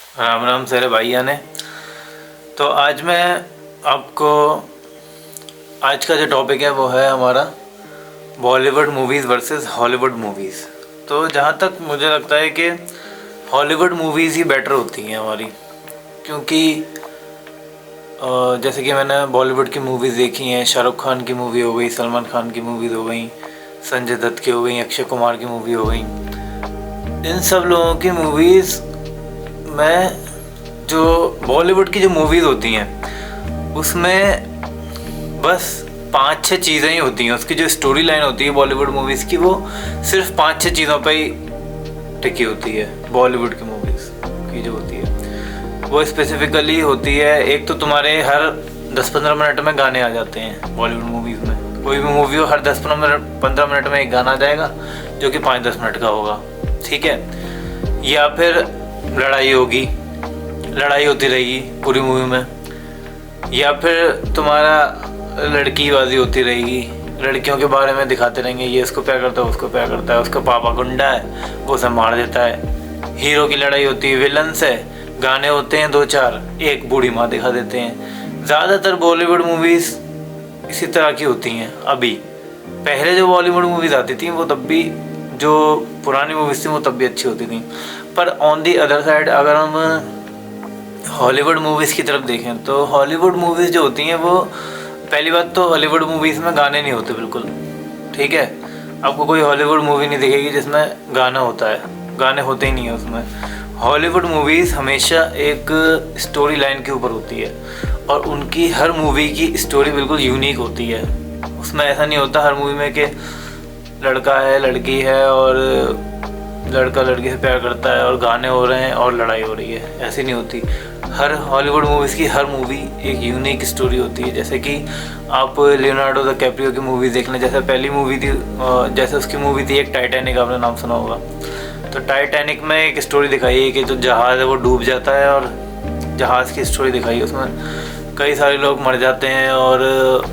राम राम सारे भाइयों ने। तो आज मैं आपको आज का जो टॉपिक है वो है हमारा Bollywood movies versus Hollywood movies. तो जहाँ तक मुझे लगता है कि हॉलीवुड मूवीज़ ही बेटर होती हैं हमारी, क्योंकि जैसे कि मैंने बॉलीवुड की मूवीज़ देखी हैं। शाहरुख खान की मूवी हो गई, सलमान खान की मूवीज़ हो गई, संजय दत्त की हो गई, अक्षय कुमार की मूवी हो गई। इन सब लोगों की मूवीज़ में जो बॉलीवुड की जो मूवीज़ होती हैं उसमें बस 5-6 चीज़ें ही होती हैं। उसकी जो स्टोरी लाइन होती है बॉलीवुड मूवीज़ की, वो सिर्फ 5-6 चीज़ों पे ही टिकी होती है। बॉलीवुड की मूवीज़ की जो होती है वो स्पेसिफिकली होती है। एक तो तुम्हारे हर 10-15 मिनट में गाने आ जाते हैं बॉलीवुड मूवीज़ में। कोई भी मूवी हो, हर 10-15 मिनट में एक गाना आ जाएगा जो कि 5-10 मिनट का होगा, ठीक है। या फिर लड़ाई होगी, लड़ाई होती रहेगी पूरी मूवी में। या फिर तुम्हारा लड़कीबाजी होती रहेगी, लड़कियों के बारे में दिखाते रहेंगे, ये इसको प्यार करता है, उसको प्यार करता है, उसका पापा गुंडा है, वो सब मार देता है। हीरो की लड़ाई होती है विलन से, गाने होते हैं 2-4, एक बूढ़ी माँ दिखा देते हैं। ज़्यादातर बॉलीवुड मूवीज़ इसी तरह की होती हैं। अभी पहले जो बॉलीवुड मूवीज़ आती थी वो तब भी, जो पुरानी मूवीज़ थी वो तब भी अच्छी होती थी। पर ऑन दी अदर साइड अगर हम हॉलीवुड मूवीज़ की तरफ देखें तो हॉलीवुड मूवीज़ जो होती हैं वो, पहली बात तो हॉलीवुड मूवीज़ में गाने नहीं होते बिल्कुल, ठीक है। आपको कोई हॉलीवुड मूवी नहीं दिखेगी जिसमें गाना होता है, गाने होते ही नहीं है उसमें। हॉलीवुड मूवीज़ हमेशा एक स्टोरी लाइन के ऊपर होती है और उनकी हर मूवी की स्टोरी बिल्कुल यूनिक होती है। उसमें ऐसा नहीं होता हर मूवी में कि लड़का है लड़की है और लड़का लड़की से प्यार करता है और गाने हो रहे हैं और लड़ाई हो रही है, ऐसी नहीं होती। हर हॉलीवुड मूवीज़ की हर मूवी एक यूनिक स्टोरी होती है। जैसे कि आप लियोनार्डो द कैप्रियो की मूवी देख लें। जैसे पहली मूवी थी, जैसे उसकी मूवी थी एक टाइटैनिक, आपने नाम सुना होगा। तो टाइटैनिक में एक स्टोरी दिखाई है कि जो जहाज़ है वो डूब जाता है और जहाज़ की स्टोरी दिखाई है। उसमें कई सारे लोग मर जाते हैं और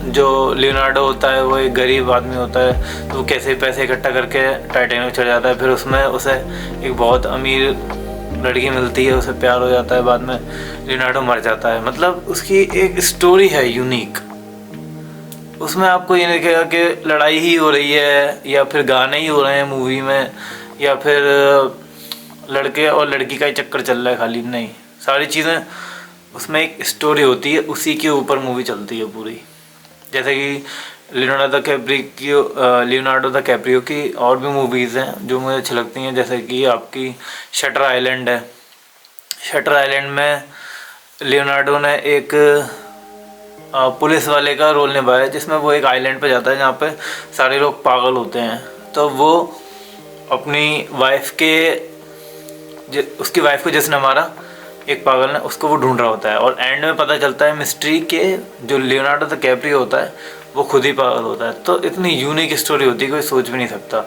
जो लियोनार्डो होता है वो एक गरीब आदमी होता है, तो वो कैसे पैसे इकट्ठा करके टाइटैनिक चढ़ जाता है। फिर उसमें उसे एक बहुत अमीर लड़की मिलती है, उसे प्यार हो जाता है, बाद में लियोनार्डो मर जाता है। मतलब उसकी एक स्टोरी है यूनिक। उसमें आपको ये नहीं दिखेगा कि लड़ाई ही हो रही है या फिर गाने ही हो रहे हैं मूवी में या फिर लड़के और लड़की का ही चक्कर चल रहा है खाली, नहीं। सारी चीज़ें उसमें एक स्टोरी होती है, उसी के ऊपर मूवी चलती है पूरी। जैसे कि लियोनार्डो द कैप्रियो की और भी मूवीज़ हैं जो मुझे अच्छी लगती हैं। जैसे कि आपकी शटर आइलैंड है। शटर आइलैंड में लियोनार्डो ने एक पुलिस वाले का रोल निभाया है, जिसमें वो एक आइलैंड पे जाता है जहाँ पे सारे लोग पागल होते हैं। तो वो अपनी वाइफ के, उसकी वाइफ को जिसने मारा, एक पागल ने, उसको वो ढूंढ रहा होता है। और एंड में पता चलता है मिस्ट्री के जो लियोनार्डो द कैप्रियो होता है वो खुद ही पागल होता है। तो इतनी यूनिक स्टोरी होती है, कोई सोच भी नहीं सकता,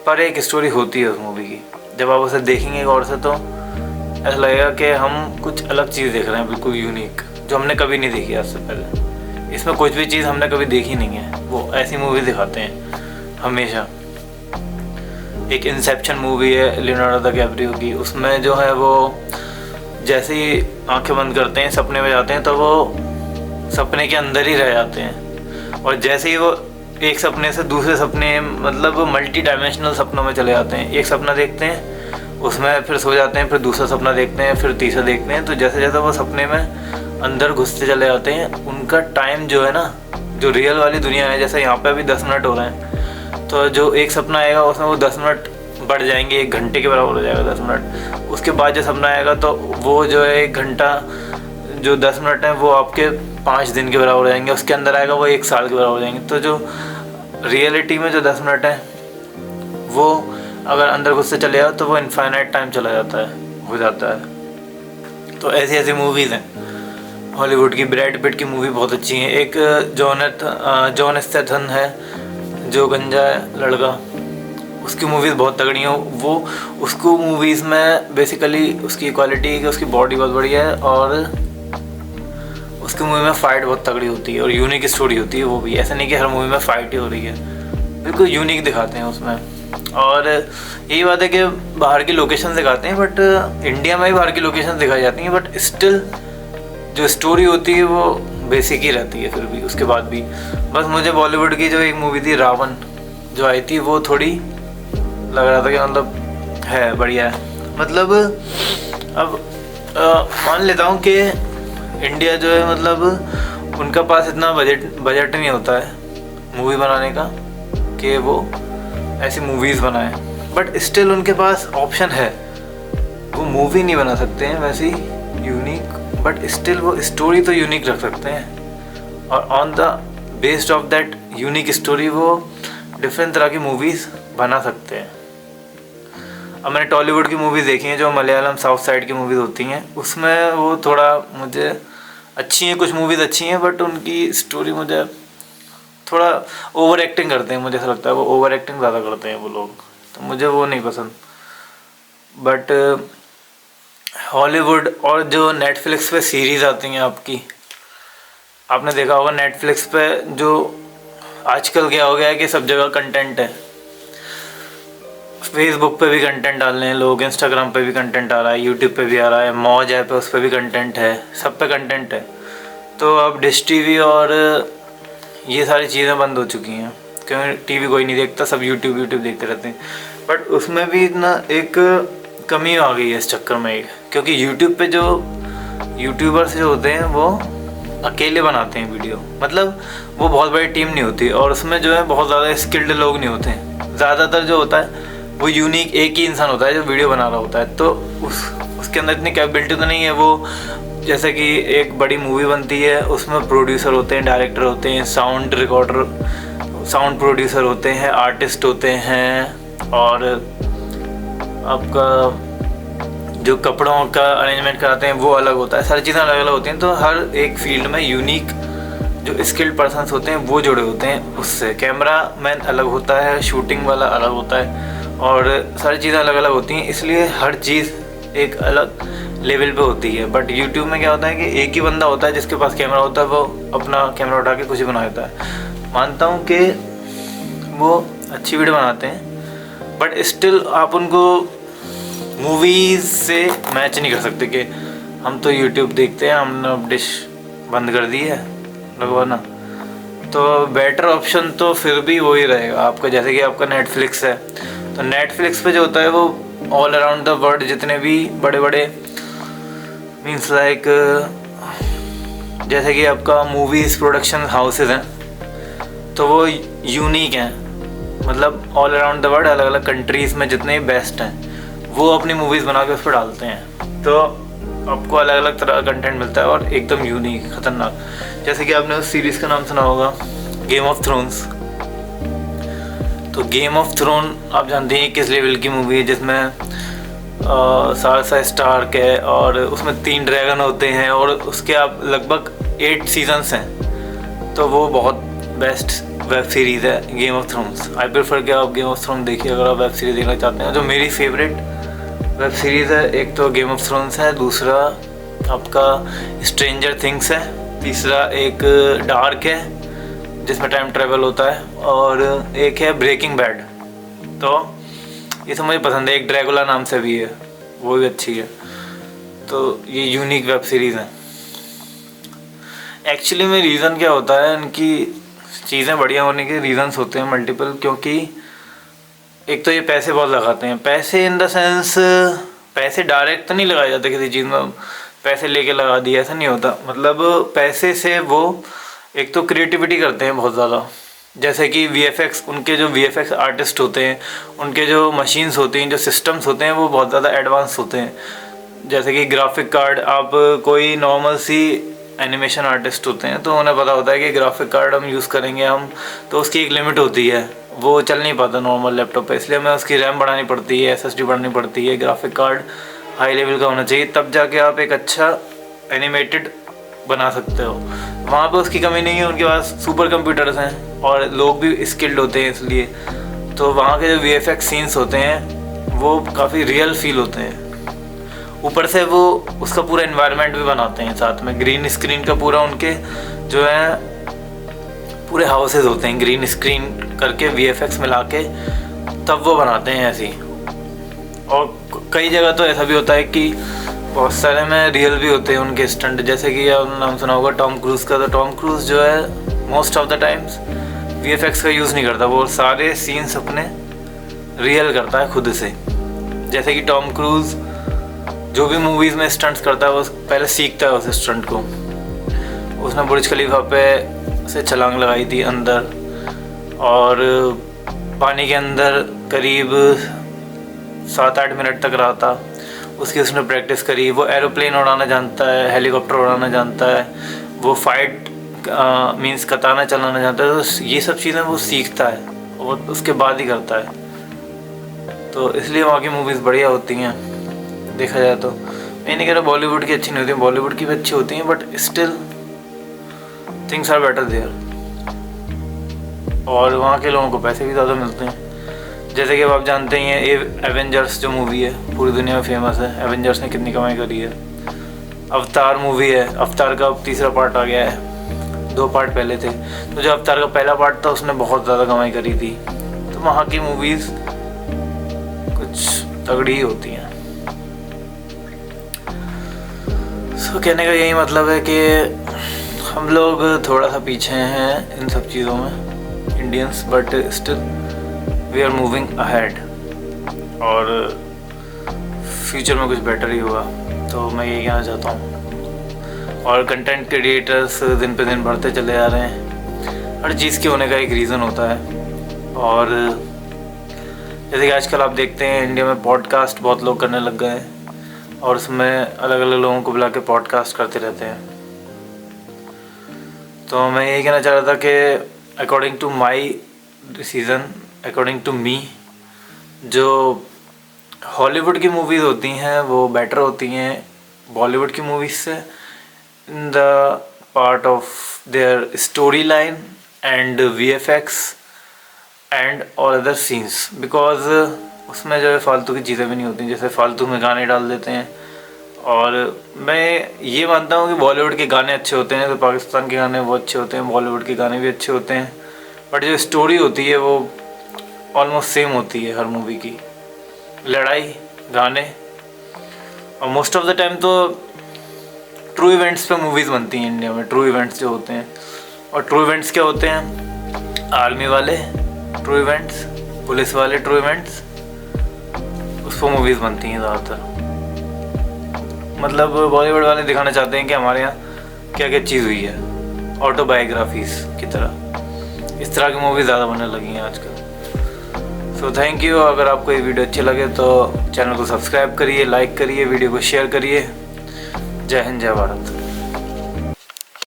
पर एक स्टोरी होती है उस मूवी की। जब आप उसे देखेंगे गौर से तो ऐसा लगेगा कि हम कुछ अलग चीज़ देख रहे हैं, बिल्कुल यूनिक, जो हमने कभी नहीं देखी आज से पहले। इसमें कुछ भी चीज़ हमने कभी देखी नहीं है, वो ऐसी मूवी दिखाते हैं हमेशा। एक इंसेप्शन मूवी है लियोनार्डो द कैप्रियो की, उसमें जो है वो जैसे ही आंखें बंद करते हैं, सपने में जाते हैं, तो वो सपने के अंदर ही रह जाते हैं। और जैसे ही वो एक सपने से दूसरे सपने, मतलब मल्टी डायमेंशनल सपनों में चले जाते हैं। एक सपना देखते हैं, उसमें फिर सो जाते हैं, फिर दूसरा सपना देखते हैं, फिर तीसरा देखते हैं। तो जैसे जैसे वो सपने में अंदर घुसते चले जाते हैं, उनका टाइम जो है ना, जो रियल वाली दुनिया है, जैसे यहाँ पे अभी 10 मिनट हो रहे हैं, तो जो एक सपना आएगा उसमें वो 10 मिनट बढ़ जाएंगे, 1 घंटे के बराबर हो जाएगा 10 मिनट। उसके बाद जो सपना आएगा तो वो जो है 1 घंटा, जो 10 मिनट है वो आपके 5 दिन के बराबर हो जाएंगे। उसके अंदर आएगा वो 1 साल के बराबर हो जाएंगे। तो जो रियलिटी में जो 10 मिनट है वो अगर अंदर घुस से चले जाओ तो वो इनफाइनाइट टाइम चला जाता है, हो जाता है। तो ऐसी ऐसी मूवीज़ हैं हॉलीवुड की। ब्रैड पिट की मूवी बहुत अच्छी है। एक जॉन स्टेथम है जो गंजा लड़का, उसकी मूवीज़ बहुत तगड़ी हैं। वो उसको मूवीज़ में बेसिकली उसकी क्वालिटी कि उसकी बॉडी बहुत बढ़िया है और उसकी मूवी में फ़ाइट बहुत तगड़ी होती है और यूनिक स्टोरी होती है। वो भी ऐसा नहीं कि हर मूवी में फ़ाइट ही हो रही है, बिल्कुल यूनिक दिखाते हैं उसमें। और यही बात है कि बाहर की लोकेशन दिखाते हैं, बट इंडिया में भी बाहर की लोकेशन दिखाई जाती हैं, बट स्टिल जो स्टोरी होती है वो बेसिक ही रहती है फिर भी उसके बाद भी। बस मुझे बॉलीवुड की जो एक मूवी थी रावण जो आई थी वो थोड़ी लग रहा था कि मतलब है बढ़िया है। मतलब अब मान लेता हूँ कि इंडिया जो है मतलब उनका पास इतना बजट नहीं होता है मूवी बनाने का कि वो ऐसी मूवीज़ बनाए, बट स्टिल उनके पास ऑप्शन है। वो मूवी नहीं बना सकते हैं वैसी यूनिक, बट स्टिल वो स्टोरी तो यूनिक रख सकते हैं, और on the based of that unique story वो डिफरेंट तरह की मूवीज़ बना सकते हैं। अब मैंने टॉलीवुड की मूवीज़ देखी हैं जो मलयालम साउथ साइड की मूवीज़ होती हैं, उसमें वो थोड़ा मुझे अच्छी हैं, कुछ मूवीज़ अच्छी हैं, बट उनकी स्टोरी मुझे थोड़ा ओवर एक्टिंग करते हैं। मुझे ऐसा लगता है वो ओवर एक्टिंग ज़्यादा करते हैं वो लोग, तो मुझे वो नहीं पसंद। बट हॉलीवुड और जो नेटफ्लिक्स पे सीरीज़ आती हैं आपने देखा होगा नेटफ्लिक्स पे जो आजकल क्या हो गया है कि सब जगह कंटेंट है। फेसबुक पे भी कंटेंट डाल रहे हैं लोग, इंस्टाग्राम पे भी कंटेंट आ रहा है, यूट्यूब पे भी आ रहा है, मौज ऐप है उस पर भी कंटेंट है, सब पे कंटेंट है। तो अब डिश टीवी और ये सारी चीज़ें बंद हो चुकी हैं क्योंकि टीवी कोई नहीं देखता, सब यूट्यूब देखते रहते हैं। बट उसमें भी ना एक कमी आ गई है इस चक्कर में एक, क्योंकि यूट्यूब पे जो यूट्यूबर्स जो होते हैं वो अकेले बनाते हैं वीडियो, मतलब वो बहुत बड़ी टीम नहीं होती, और उसमें जो है बहुत ज़्यादा स्किल्ड लोग नहीं होते हैं। ज़्यादातर जो होता है वो यूनिक एक ही इंसान होता है जो वीडियो बना रहा होता है, तो उसके अंदर इतनी कैपेबिलिटी तो नहीं है। वो जैसे कि एक बड़ी मूवी बनती है उसमें प्रोड्यूसर होते हैं, डायरेक्टर होते हैं, साउंड रिकॉर्डर, साउंड प्रोड्यूसर होते हैं, आर्टिस्ट होते हैं, और आपका जो कपड़ों का अरेंजमेंट कराते हैं वो अलग होता है, सारी चीज़ें अलग अलग होती हैं। तो हर एक फील्ड में यूनिक जो स्किल्ड पर्सन्स होते हैं वो जुड़े होते हैं उससे। कैमरा मैन अलग होता है, शूटिंग वाला अलग होता है, और सारी चीज़ें अलग अलग होती हैं, इसलिए हर चीज़ एक अलग लेवल पे होती है। बट यूट्यूब में क्या होता है कि एक ही बंदा होता है जिसके पास कैमरा होता है, वो अपना कैमरा उठा के कुछ ही बना देता है। मानता हूँ कि वो अच्छी वीडियो बनाते हैं, बट स्टिल आप उनको मूवीज़ से मैच नहीं कर सकते कि हम तो यूट्यूब देखते हैं, हमने अब डिश बंद कर दी है लगवाना। तो बेटर ऑप्शन तो फिर भी वही रहेगा आपका, जैसे कि आपका नेटफ्लिक्स है, तो नेटफ्लिक्स पे जो होता है वो ऑल अराउंड द वर्ल्ड जितने भी बड़े बड़े मीन्स लाइक जैसे कि आपका मूवीज़ प्रोडक्शन हाउसेज हैं, तो वो यूनिक हैं, मतलब ऑल अराउंड द वर्ल्ड अलग अलग कंट्रीज़ में जितने बेस्ट हैं वो अपनी मूवीज़ बना के उस पर डालते हैं। तो आपको अलग अलग तरह का कंटेंट मिलता है और एकदम यूनिक खतरनाक। जैसे कि आपने उस सीरीज़ का नाम सुना होगा गेम ऑफ थ्रोन्स। तो गेम ऑफ थ्रोन आप जानते हैं किस लेवल की मूवी है, जिसमें सारसा स्टार्क है और उसमें 3 ड्रैगन होते हैं, और उसके आप लगभग 8 सीजन्स हैं। तो वो बहुत बेस्ट वेब सीरीज़ है game of thrones. I prefer कि आप गेम ऑफ थ्रोन देखिए अगर आप वेब सीरीज़ देखना चाहते हैं। जो मेरी फेवरेट वेब सीरीज़ है, एक तो गेम ऑफ थ्रोन्स है, दूसरा आपका स्ट्रेंजर थिंग्स है, तीसरा एक डार्क है जिसमें टाइम ट्रैवल होता है, और एक है ब्रेकिंग बैड। तो ये सब मुझे पसंद है। एक ड्रैगुला नाम से भी है, वो भी अच्छी है। तो ये यूनिक वेब सीरीज़ हैं। एक्चुअली में रीज़न क्या होता है, इनकी चीज़ें बढ़िया होने के रीज़न्स होते हैं मल्टीपल, क्योंकि एक तो ये पैसे बहुत लगाते हैं। पैसे इन द सेंस पैसे डायरेक्ट तो नहीं लगाए जाते किसी चीज़ में, पैसे लेके लगा दिए ऐसा नहीं होता। मतलब पैसे से वो एक तो क्रिएटिविटी करते हैं बहुत ज़्यादा, जैसे कि VFX, उनके जो VFX आर्टिस्ट होते हैं, उनके जो मशीन्स होती हैं, जो सिस्टम्स होते हैं वो बहुत ज़्यादा एडवांस होते हैं। जैसे कि ग्राफिक कार्ड, आप कोई नॉर्मल सी एनिमेशन आर्टिस्ट होते हैं तो उन्हें पता होता है कि ग्राफिक कार्ड हम यूज़ करेंगे हम, तो उसकी एक लिमिट होती है, वो चल नहीं पाता नॉर्मल लैपटॉप पे, इसलिए हमें उसकी रैम बढ़ानी पड़ती है, SSD बढ़ानी पड़ती है, ग्राफिक कार्ड हाई लेवल का होना चाहिए, तब जाके आप एक अच्छा एनिमेटेड बना सकते हो। वहाँ पे उसकी कमी नहीं है, उनके पास सुपर कंप्यूटर्स हैं और लोग भी स्किल्ड होते हैं, इसलिए तो वहाँ के जो VFX सीन्स होते हैं वो काफ़ी रियल फील होते हैं। ऊपर से वो उसका पूरा एनवायरनमेंट भी बनाते हैं, साथ में ग्रीन स्क्रीन का पूरा उनके जो है पूरे हाउसेज होते हैं ग्रीन स्क्रीन करके VFX मिला के तब वो बनाते हैं ऐसी। और कई जगह तो ऐसा भी होता है कि बहुत सारे में रियल भी होते हैं उनके स्टंट, जैसे कि आपने नाम सुना होगा टॉम क्रूज़ का। तो टॉम क्रूज़ जो है most of the times VFX का यूज़ नहीं करता, वो सारे सीन्स अपने रियल करता है खुद से। जैसे कि टॉम क्रूज़ जो भी मूवीज़ में स्टंट्स करता है वो पहले सीखता है उस स्टंट को। उसने बुर्ज खलीफा पे से छलांग लगाई थी अंदर, और पानी के अंदर करीब 7-8 मिनट तक रहा था। उसकी उसने प्रैक्टिस करी। वो एरोप्लेन उड़ाना जानता है, हेलीकॉप्टर उड़ाना जानता है, वो फाइट मींस कताना चलाना जानता है। तो ये सब चीज़ें वो सीखता है, वो उसके बाद ही करता है। तो इसलिए वहाँ की मूवीज़ बढ़िया होती हैं देखा जाए तो। मैं नहीं कह रहा बॉलीवुड की अच्छी नहीं होती, बॉलीवुड की भी अच्छी होती हैं, but still things are better there. और वहाँ के लोगों को पैसे भी ज़्यादा मिलते हैं। जैसे कि अब आप जानते ही हैं एवेंजर्स जो मूवी है पूरी दुनिया में फेमस है। एवेंजर्स ने कितनी कमाई करी है। अवतार मूवी है, अवतार का अब 3रा पार्ट आ गया है, 2 पार्ट पहले थे। तो जो अवतार का पहला पार्ट था उसने बहुत ज़्यादा कमाई करी थी। तो वहाँ की मूवीज़ कुछ तगड़ी ही होती हैं। सो कहने का यही मतलब है कि हम लोग थोड़ा सा पीछे हैं इन सब चीज़ों में Indians, but still we are moving ahead, और फ्यूचर में कुछ बेटर ही होगा। तो मैं यही कहना चाहता हूँ। और कंटेंट क्रिएटर्स दिन पे दिन बढ़ते चले जा रहे हैं। हर चीज़ के होने का एक रीज़न होता है। और जैसे कि आजकल आप देखते हैं इंडिया में पॉडकास्ट बहुत लोग करने लग गए हैं, और उसमें अलग अलग लोगों को बुला के पॉडकास्ट करते रहते हैं। तो मैं यही कहना चाह रहा था कि according to my decision, according to me, जो हॉलीवुड की मूवीज़ होती हैं वो बेटर होती हैं बॉलीवुड की मूवीज़ से in the part of their story line and VFX and all other scenes. Because उसमें जो है फालतू की चीज़ें भी नहीं होती, जैसे फालतू में गाने डाल देते हैं। और मैं ये मानता हूँ कि बॉलीवुड के गाने अच्छे होते हैं तो पाकिस्तान के गाने वो अच्छे होते हैं, बॉलीवुड के गाने भी अच्छे होते हैं, बट जो स्टोरी होती है वो ऑलमोस्ट सेम होती है हर मूवी की। लड़ाई, गाने, और मोस्ट ऑफ द टाइम तो ट्रू इवेंट्स पे मूवीज़ बनती हैं इंडिया में। ट्रू इवेंट्स जो होते हैं, और ट्रू इवेंट्स क्या होते हैं? आर्मी वाले ट्रू इवेंट्स, पुलिस वाले ट्रू इवेंट्स, उस पर मूवीज़ बनती हैं ज़्यादातर। मतलब बॉलीवुड वाले दिखाना चाहते हैं कि हमारे यहाँ क्या क्या चीज़ हुई है, ऑटोबायोग्राफीज़ की तरह। इस तरह की मूवी ज़्यादा बनने लगी हैं आजकल। So thank you. अगर आपको ये वीडियो अच्छी लगे तो चैनल को सब्सक्राइब करिए, लाइक करिए, वीडियो को शेयर करिए। जय हिंद, जय भारत।